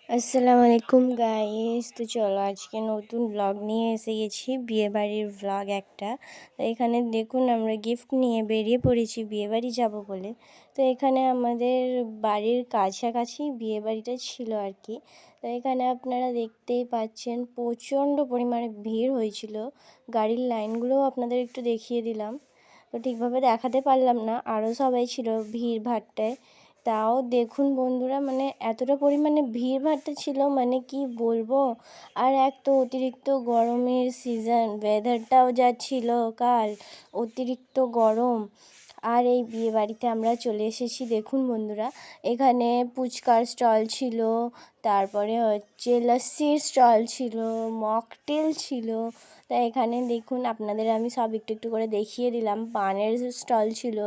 আসসালামু আলাইকুম গাইস। তো চলো আজকে নতুন ব্লগ নিয়ে এসে গেছি, বিয়েবাড়ির ব্লগ একটা। তো এখানে দেখুন আমরা গিফট নিয়ে বেরিয়ে পড়েছি বিয়েবাড়ি যাব বলে। তো এখানে আমাদের বাড়ির কাছাকাছি বিয়েবাড়িটা ছিল আর কি। তো এখানে আপনারা দেখতেই পাচ্ছেন প্রচণ্ড পরিমাণে ভিড় হয়েছিল। গাড়ির লাইনগুলোও আপনাদের একটু দেখিয়ে দিলাম, তো ঠিকভাবে দেখাতে পারলাম না, আরও সবাই ছিল ভিড় ভাট্টায়। তাও দেখুন বন্ধুরা, মানে এতটা পরিমাণে ভিড়ভাট্টা ছিল, মানে কি বলবো। আর এক তো অতিরিক্ত গরমের সিজন, ওয়েদারটাও যা ছিল কাল, অতিরিক্ত গরম। আর এই বিয়েবাড়িতে আমরা চলে এসেছি দেখুন বন্ধুরা, এখানে ফুচকার স্টল ছিল, তারপরে হচ্ছে লস্যির স্টল ছিল, মকটেল ছিল। তাই এখানে দেখুন আপনাদের আমি সব একটু একটু করে দেখিয়ে দিলাম। পানের স্টল ছিল,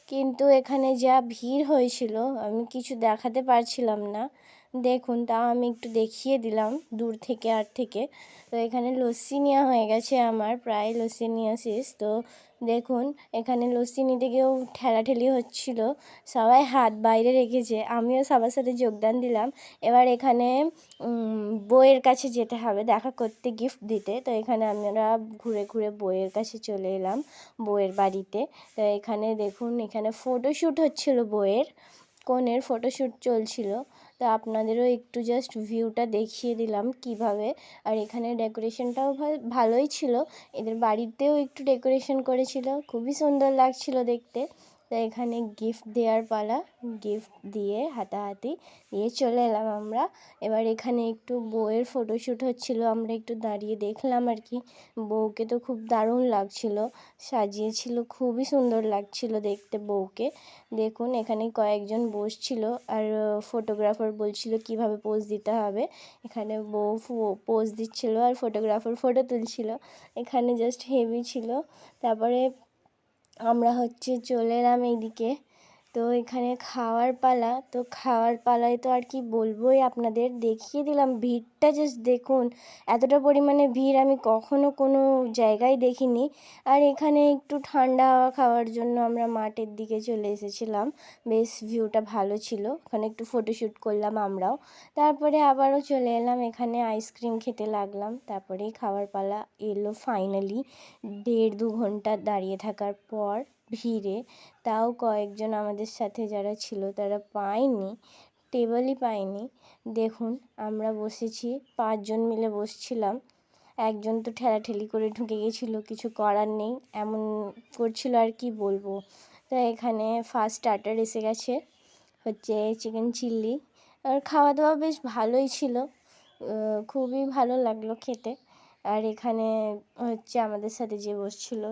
কিন্তু এখানে যা ভিড় হয়েছিল আমি কিছু দেখাতে পারছিলাম না। দেখুন তাও আমি একটু দেখিয়ে দিলাম দূর থেকে আর থেকে। তো এখানে লস্যি নেওয়া হয়ে গেছে, আমার প্রায় লস্যি নেওয়া শেষ। তো দেখুন এখানে লস্যি নিতে গিয়েও ঠেলাঠেলি হচ্ছিল, সবাই হাত বাইরে রেখেছে, আমিও সবার সাথে যোগদান দিলাম। এবার এখানে বউয়ের কাছে যেতে হবে দেখা করতে, গিফট দিতে। তো এখানে আমরা ঘুরে ঘুরে বউয়ের কাছে চলে এলাম, বউয়ের বাড়িতে। তো এখানে দেখুন এখানে ফটোশ্যুট হচ্ছিল, বউয়ের কনের ফটোশ্যুট চলছিল। তো আপনাদেরও একটু জাস্ট ভিউটা দেখিয়ে দিলাম কিভাবে। আর এখানে ডেকোরেশনটাও ভালোই ছিল, এদের বাড়িতেও একটু ডেকোরেশন করেছিল, খুবই সুন্দর লাগছিল দেখতে। তো এখানে গিফট দেওয়ার পালা, গিফট দিয়ে হাতাহাতি দিয়ে চলে এলাম আমরা। এবার এখানে একটু বউয়ের ফটোশ্যুট হচ্ছিল, আমরা একটু দাঁড়িয়ে দেখলাম আর কি। বউকে তো খুব দারুণ লাগছিল, সাজিয়েছিল, খুবই সুন্দর লাগছিল দেখতে বউকে। দেখুন এখানে কয়েকজন বসছিল, আর ফটোগ্রাফার বলছিল কিভাবে পোজ দিতে হবে। এখানে বউ পোজ দিচ্ছিল আর ফটোগ্রাফার ফটো তুলছিল, এখানে জাস্ট হেভি ছিল। তারপরে আমরা হচ্ছে চলে এলাম এইদিকে। তো এখানে খাওয়ার পালা, তো খাওয়ার পালায় তো আর কি বলবোই, আপনাদের দেখিয়ে দিলাম। ভিড়টা জাস্ট দেখুন, এতটা পরিমাণে ভিড় আমি কখনো কোনো জায়গায় দেখিনি। আর এখানে একটু ঠান্ডা হাওয়া খাওয়ার জন্য আমরা মাঠের দিকে চলে এসেছিলাম, বেশ ভিউটা ভালো ছিল, ওখানে একটু ফটোশ্যুট করলাম আমরাও। তারপরে আবারও চলে এলাম এখানে, আইসক্রিম খেতে লাগলাম। তারপরেই খাওয়ার পালা এলো ফাইনালি, 1.5-2 ঘন্টা দাঁড়িয়ে থাকার পর ভিড়ে। তাও কয়েকজন আমাদের সাথে যারা ছিল তারা পায়নি, টেবিলই পায়নি। দেখুন আমরা বসেছি, 5 জন মিলে বসছিলাম, একজন তো ঠেলাঠেলি করে ঢুকে গেছিলো, কিছু করার নেই, এমন করছিল আর কি বলবো। তো এখানে ফার্স্ট স্টার্টার এসে গেছে, হচ্ছে চিকেন চিল্লি। আর খাওয়া দাওয়া বেশ ভালোই ছিল, খুবই ভালো লাগলো খেতে। আর এখানে হচ্ছে আমাদের সাথে যে বসছিল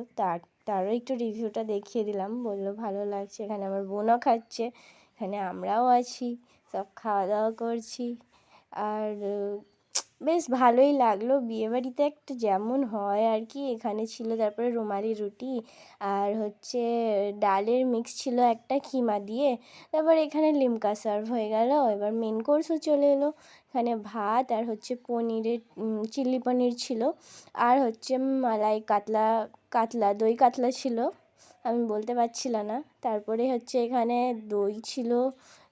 তারও একটু রিভিউটা দেখিয়ে দিলাম, বললো ভালো লাগছে। এখানে আমার বোনও খাচ্ছে, এখানে আমরাও আছি, সব খাওয়া দাওয়া করছি। আর বেশ ভালোই লাগলো, বিয়েবাড়িতে একটা যেমন হয় আর কি। এখানে ছিল তারপরে রুমালি রুটি, আর হচ্ছে ডালের মিক্স ছিল একটা কিমা দিয়ে। তারপর এখানে লিমকা সার্ভ হয়ে গেল, এবার মেন কোর্সও চলে এলো। এখানে ভাত আর হচ্ছে পনিরের চিলি পনির ছিল, আর হচ্ছে মালাই কাতলা, দই কাতলা ছিল, আমি বলতে পারছিলাম না। তারপরে হচ্ছে এখানে দই ছিল,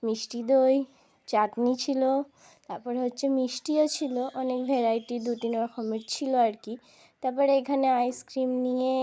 মিষ্টি দই, চাটনি ছিল, তারপরে হচ্ছে মিষ্টিও ছিল, অনেক ভ্যারাইটি 2-3 রকমের ছিল আর কি। তারপরে এখানে আইসক্রিম নিয়ে